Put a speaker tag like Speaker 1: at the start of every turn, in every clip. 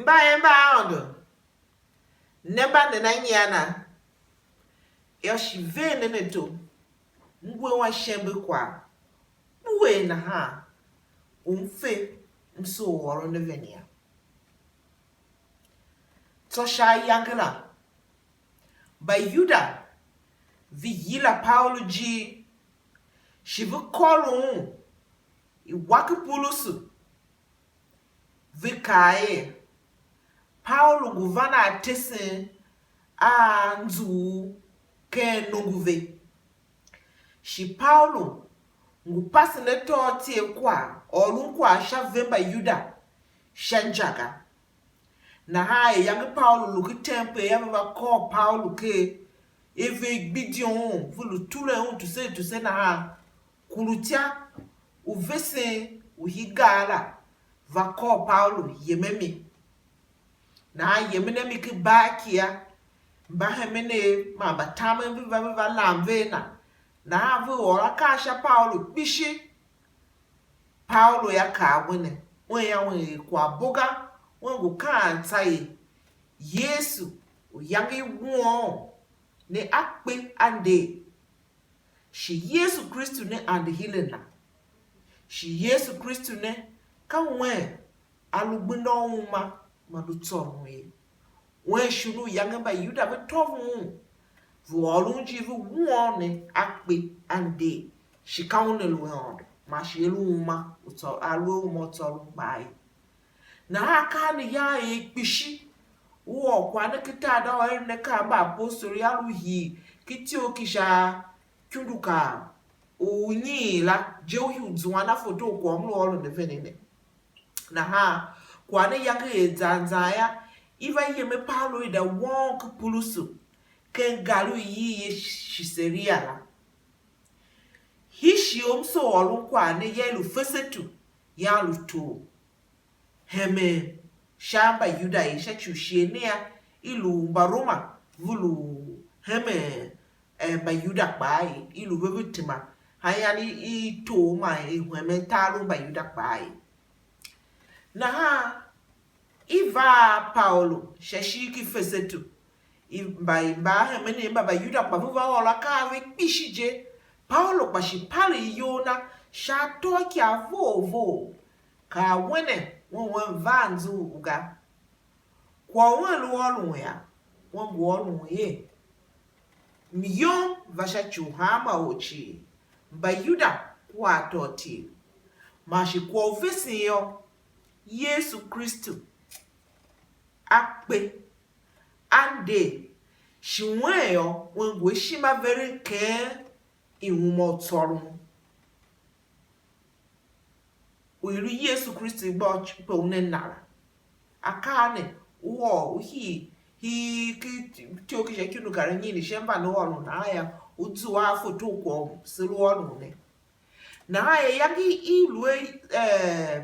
Speaker 1: Mba ondo. Neba de na nyana. Yoshi vene neto. Mwe wa shembe kwa. Mwe na ha. Umfe mso woro ne venia. Tosha yangela. By Yuda. Vi yila Paulo ji. Shivu kolon. Iwaki pulusu. Vi kae. Paulo guvana atese a nzu ke nunguve. Shi Paulo ngupasi neto tie kwa olunkwa shavemba Yuda shanjaga. Na hae yangi Paulo luki tempe yava ko Paulo ke eve bidion vulu tule tu se na ha kulutia uvese uhigala va ko Paulo yememi. Na yemene miki bakia mbahemene mabatame viva lamvena na avu ora kasha Paulo bishi Paulo ya kawene ya kwa boga wengu kantai Yesu uyangi won ne akpe ande shi Yesu Kristu ne ande hilena shi Yesu Kristu ne kanwe alugbino uma madutorwe wen shunu yangamba Yuda betovu vuolunji vu wone akpe ande shikaune luondo mashiluma uto alu motoru bai na aka ni ya ekpishi wo kwa ne kita da o ne ka ba apostol ya ruhi kiti okisha kunduka unyila jewi udzwana foto ko mlo olo ne venene na ha kwa ne yake zanzaya iva yeme Paulo ida wonk pulusu ken galu yi shiseria la hishi omso olu kwa ne yelu fesetu ya luto heme shamba Yuda isha chushienea ilu baroma vulu heme ba Yuda bai ilu vevitima hayani ito ma heme talo ba Yuda bai na ha iva Paulo shashiki fesetu imba heme ne ba Yuda ba vuva ola ka ve pishije Paulo bashi pali yona shatoki avovo ka wene won vanzu uga kwa welu olu ya won olu ye miyon vasha chuhama ochi ba Yuda kwa toti mashi kwa ofisi yo Yesu Kristu akpe ande shiweyo wengwe shima veri ke iwumotoru wiru Yesu Kristu gbo pe unenara akane wo hi ki okije kinu karanyi ni shemba no wonu na aya utu afo to ko silu wonu ne na aya yangi ilwe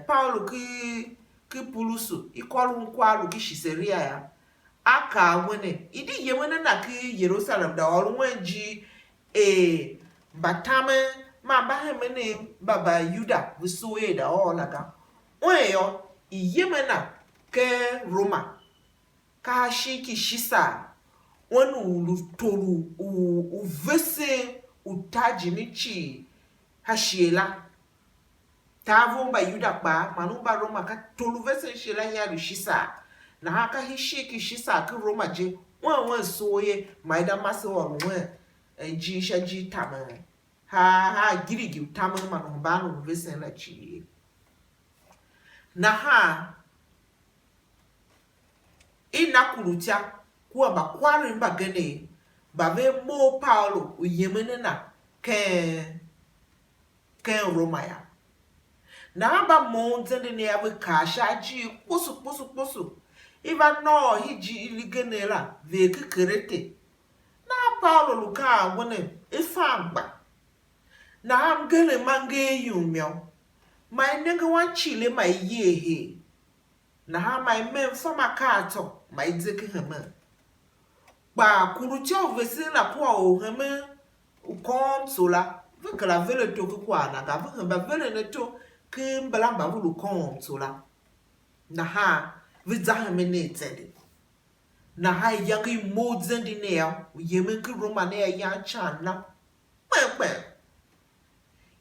Speaker 1: Paulo ki pulusu ikolu nkwalu ki shiseria ya aka wene idi yemene na ki Jerusalem da olu wenji batame ma bahemene baba Yuda busuwe da olaga oyo iyemena ke Roma ka shiki shisa wonu ulutoru uvese utaji nichi hashiela tavo ba Yuda pa manuba Roma ka tolu vese shela ya shisa na haka hishiki shisa ke Roma je won soye maida mase won ji shaji tama ha girigi tama manu banu vese la chi na ha inakurutia kuwa bakwari mbagene bave mo Paulo uyemene na ken Roma ya na ba monzende ne yawe kasha ji posu iva no hiji iligenela veke kerete na Paulo luka wone ifagba na amgele mange yumyo mai nenge wan chile mai yehe na ha mai men fama kato mai dzeke heme ba kurutia ovese na kwa o heme ukonsola vekala vele to kwa na ga vele ne to kimbala ba vulu konsola na ha vizahemeneteli na ha yangi modzende nea yemenki Roma nea ya chana pepe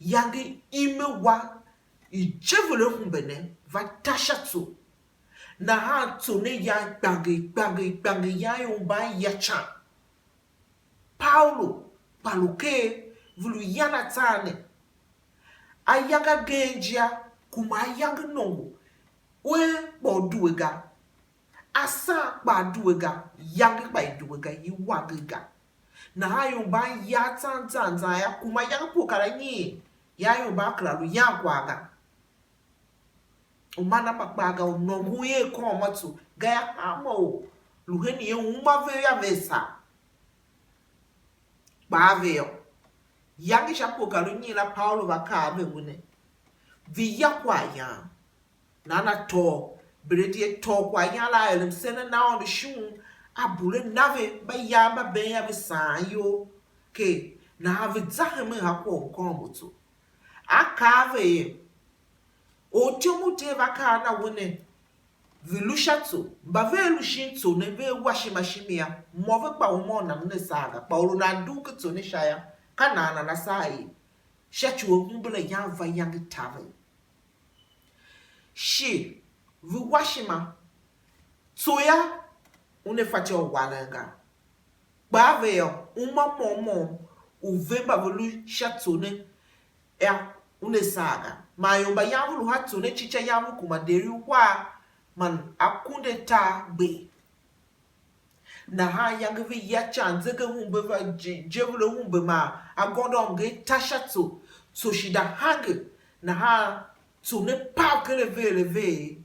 Speaker 1: yangi imewa ijevule humbene vatashatsu na ha tone ya gbage ya yomba ya chan Paulo paluke vulu yana tane ayaga genjia kuma ayanga nongo we boduega asa baduega yangi baiduega yiwagiga na ha yomba ya tanzanza ya kuma yanga pokara nyi ya yomba kralu ya kwaga umana makbaga unomuye komatu gaya amo luheni ye umave ya vesa baveo yangi shapoka lunyila Paulo vakabe mune viya kwaya nana to beredi to kwaya la elim sene na on shun abule nave ba ya ba ben ya besanyo ke na have zaheme hakwo komoto akave o tiomote vakana wone vilushatso mbavelu shinto ne ve washimashimia move pa umona mne saga Paulo na duke tsone shaya kanana na sai shachu ogumbele yava yang tave shi vi washima tsoya une fati o walanga baveo uma momo uvemba velu shatso ne ya une saga mayomba yavu hatso ne chicha yavu kumaderi wa man akunde ta be na ha yang vi ya chanze ke humbe va jevule humbe ma agodom ge tashatso so shida hage na ha to ne pa ke leve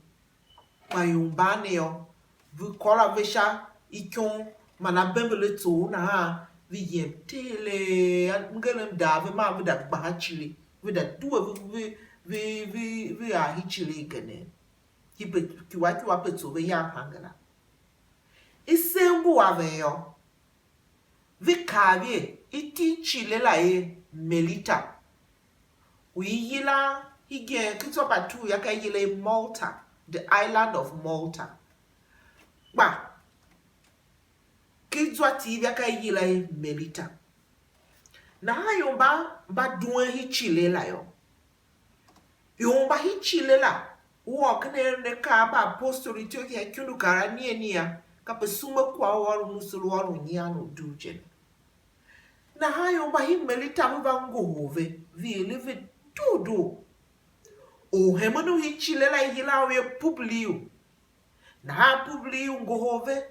Speaker 1: mayomba ne yo vi kola vesha ikon mana bembele to na ha vi yem tele ngelem da ve ma vi da bahachili vi da duwe vi a hichili gene kiwa petu ve ya hangana isembu aveyo vikavye iti chile la e Melita uyila hige kitopa tu yaka yile Malta, the island of Malta ba kizwa ti yaka yile Melita na hayo ba duwe hi chile la yo yomba hi chile la walk ne ka ba apostoli to ke kunu kara niya ka pesuma kwa waru musulu waru nyano duje na hayo ba hi Melita ba ngove vi eleve todo o hemanu hi chilela hilawe Publio na ha Publio ngove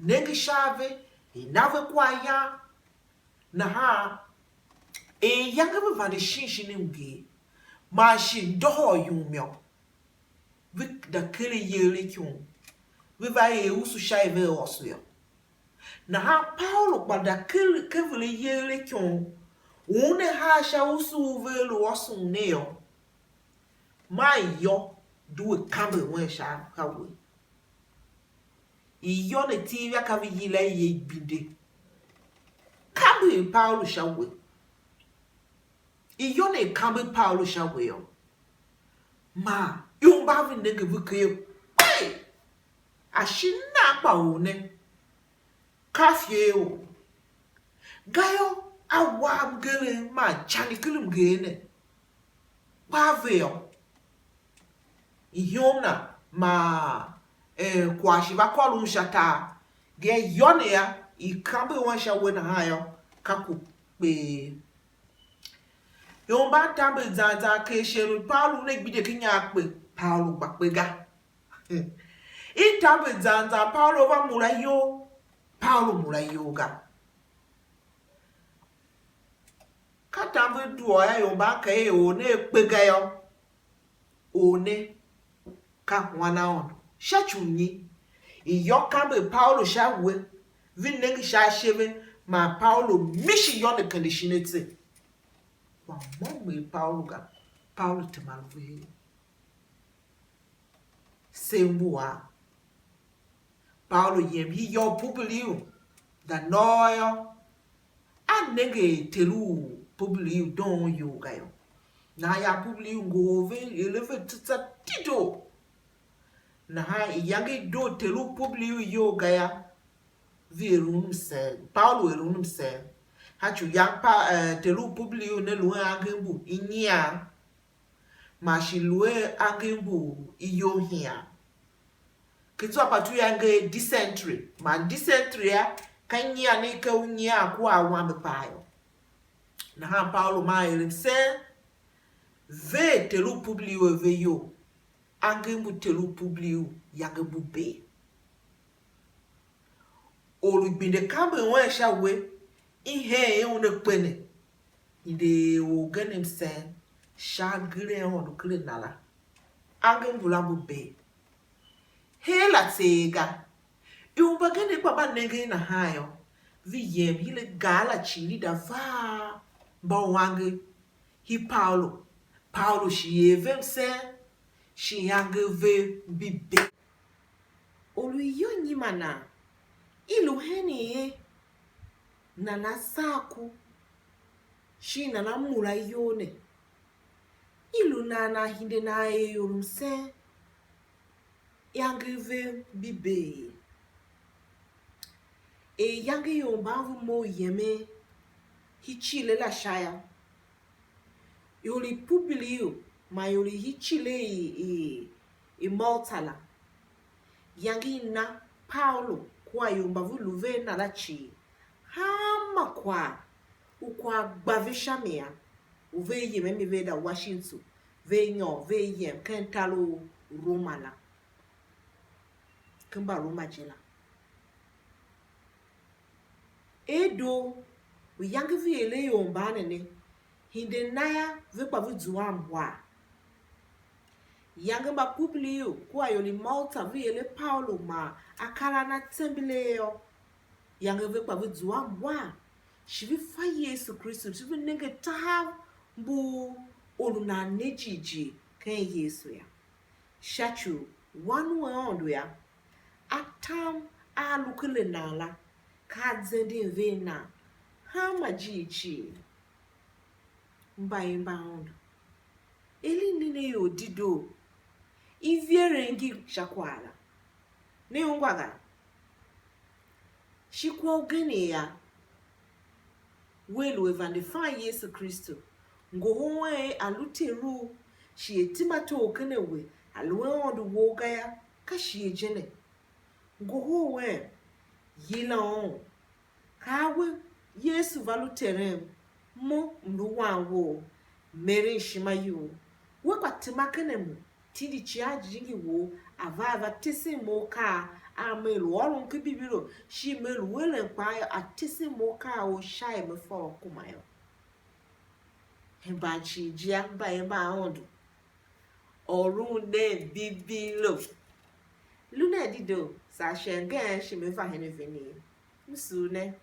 Speaker 1: nengi shave inave kwa ya na ha yanga ba de shinshini ngi mashin doho yumyo vik da kele yele kyon we va ye usu shaive osuyo na ha Paulo ba da kele yele kyon une ha sha usu velo osun neo mai yo do kambe wen sha kawe iyo ne tivia ka vi yile ye binde kambe Paulo shawe iyo ne kambe Paulo shawe yo ma yumba vi nege vuke ashina pa one kafye o gayo awa mgele ma chani kilum gene paveo ihona ma kwa shiva kolum shata ge yone ya ikambe wansha wena hayo kaku be yomba tambe zanza ke sheru Paulo ne gbide kinya pe Paulo gbapega itambe zanza Paulo va murayo Paulo murayoga katambe duo ya yomba ke one pega yo one ka wana on shachunyi iyokambe Paulo shawe vineng sha sheve ma Paulo mishi yone conditionete wa mwe Paulo temalve sembua Paulo yem hi yo Publio da noyo anenge telu Publio don yo gayo na ya Publio ngove eleve tsa tito na ha yange do telu Publio yoga ya virunum se Paulo erunum se ha chu yang pa telu Publio ne lu angembu inyia ma shi lu angembu iyo hia kitu apatu yange dysentery ma dysentery ya kanyia ne ka unyia kwa wa mepayo na ha Paulo ma erim se ve telu Publio ve yo angembu telu Publio yange bube olugbinde kambe won shawe ihe ehun pene ide oganim sen shagre on kle nala angembu la bube hela tega iumba gane baba nenge na hayo viyem hile gala chini da va ba wange hi Paulo shi evem sen shi yange ve bibe olu yo nyimana ilu heni nana saku shi nana mula yone ilu nana hinde na yorumse yange ve bibe yange yombavu mo yeme hichile la shaya yoli Publio ma yoli hichile i Maltala yange na Paulo kwa yombavu luve na la chi hama kwa ukwa bavishamia uve yeme mi veda Washington ve nyo ve yem kentalo Romala kimba Roma jela edo uyange viele yombane ne hinde naya vepa viduwa mbwa yange ba Publio kwa yoli Malta viele Paulo ma akala na tembeleo yange vepa viduwa mbwa shivi fa Yesu Kristo shivi nenge taha mbu oluna nejiji ken Yesu ya shachu wanu ondo ya atam alukele nala kadzendi vena hama jichi mba ondo eli nine yo dido iviere ngi shakwala ne ongwaga shikwa ogene ya welu evandefa Yesu Kristo ngohwe aluteru shi etimato okenewe alwe ondo woga ya kashi ejene ngohwe yilon kawe Yesu valuterem mo mruwanwo mere shimayu wekwatima kenemu tidi chiajingi wo avava tese moka amelu orun kibibiro shi melu wele pa atese moka o shai me for kumayo hembachi jia ba ondo orun ne bibilo luna dido sa shenge shi me fa heneveni musune